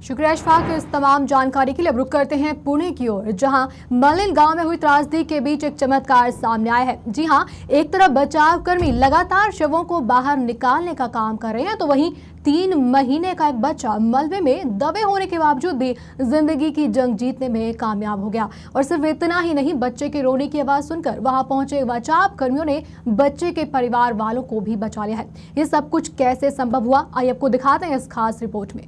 शुक्रिया इशफाक, इस तमाम जानकारी के लिए अब रुक करते हैं पुणे की ओर, जहां मलिन गांव में हुई त्रासदी के बीच एक चमत्कार सामने आया है। जी हां, एक तरफ बचाव कर्मी लगातार शवों को बाहर निकालने का काम कर रहे हैं, तो वहीं 3 महीने का एक बच्चा मलबे में दबे होने के बावजूद भी जिंदगी की जंग जीतने में कामयाब हो गया। और सिर्फ इतना ही नहीं, बच्चे के रोने की आवाज सुनकर वहां पहुंचे बचाव कर्मियों ने बच्चे के परिवार वालों को भी बचा लिया है। ये सब कुछ कैसे संभव हुआ, आइए आपको दिखाते हैं इस खास रिपोर्ट में।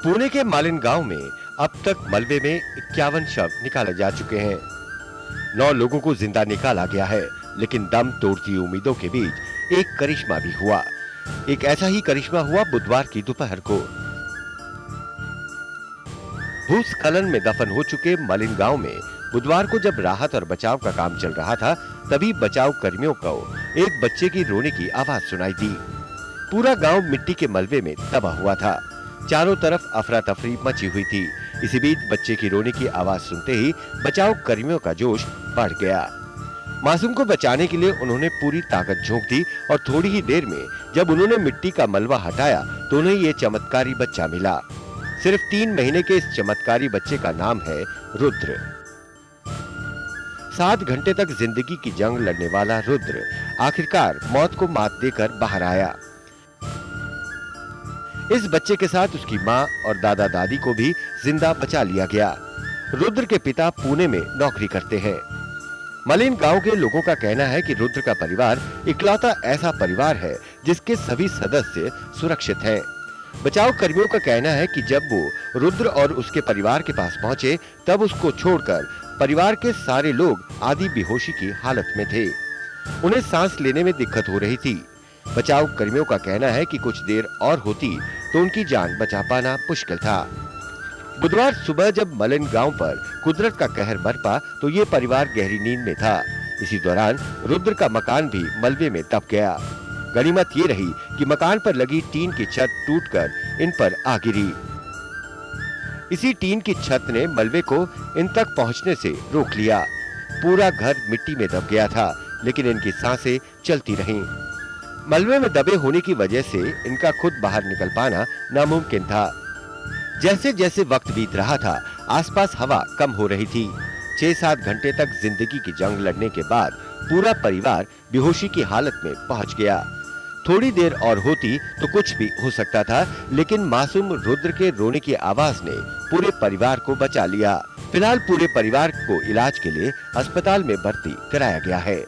पुणे के मालिन गांव में अब तक मलबे में 51 शव निकाले जा चुके हैं। 9 लोगों को जिंदा निकाला गया है, लेकिन दम तोड़ती उम्मीदों के बीच एक करिश्मा भी हुआ। एक ऐसा ही करिश्मा हुआ बुधवार की दोपहर को। भूस्खलन में दफन हो चुके मलिन गांव में बुधवार को जब राहत और बचाव का काम चल रहा था, तभी बचाव कर्मियों को एक बच्चे की रोने की आवाज सुनाई दी। पूरा गांव मिट्टी के मलबे में दबा हुआ था। चारों तरफ अफरा तफरी मची हुई थी। इसी बीच बच्चे की रोने की आवाज सुनते ही बचाव कर्मियों का जोश बढ़ गया। मासूम को बचाने के लिए उन्होंने पूरी ताकत झोंक दी और थोड़ी ही देर में जब उन्होंने मिट्टी का मलबा हटाया तो उन्हें ये चमत्कारी बच्चा मिला। सिर्फ 3 महीने के इस चमत्कारी बच्चे का नाम है रुद्र। 7 घंटे तक जिंदगी की जंग लड़ने वाला रुद्र आखिरकार मौत को मात देकर बाहर आया। इस बच्चे के साथ उसकी माँ और दादा दादी को भी जिंदा बचा लिया गया। रुद्र के पिता पुणे में नौकरी करते हैं। मलिन गांव के लोगों का कहना है कि रुद्र का परिवार इकलौता ऐसा परिवार है जिसके सभी सदस्य सुरक्षित हैं। बचाव कर्मियों का कहना है कि जब वो रुद्र और उसके परिवार के पास पहुंचे, तब उसको छोड़कर परिवार के सारे लोग आधी बेहोशी की हालत में थे। उन्हें सांस लेने में दिक्कत हो रही थी। बचाव कर्मियों का कहना है कि कुछ देर और होती तो उनकी जान बचा पाना मुश्किल था। बुधवार सुबह जब मलिन गांव पर कुदरत का कहर बरपा तो ये परिवार गहरी नींद में था। इसी दौरान रुद्र का मकान भी मलबे में दब गया। गनीमत ये रही कि मकान पर लगी टीन की छत टूटकर इन पर आ गिरी। इसी टीन की छत ने मलबे को इन तक पहुंचने से रोक लिया। पूरा घर मिट्टी में दब गया था, लेकिन इनकी सांसें चलती रहीं। मलबे में दबे होने की वजह से इनका खुद बाहर निकल पाना नामुमकिन था। जैसे जैसे वक्त बीत रहा था, आसपास हवा कम हो रही थी। 6-7 घंटे तक जिंदगी की जंग लड़ने के बाद पूरा परिवार बेहोशी की हालत में पहुंच गया। थोड़ी देर और होती तो कुछ भी हो सकता था, लेकिन मासूम रुद्र के रोने की आवाज ने पूरे परिवार को बचा लिया। फिलहाल पूरे परिवार को इलाज के लिए अस्पताल में भर्ती कराया गया है।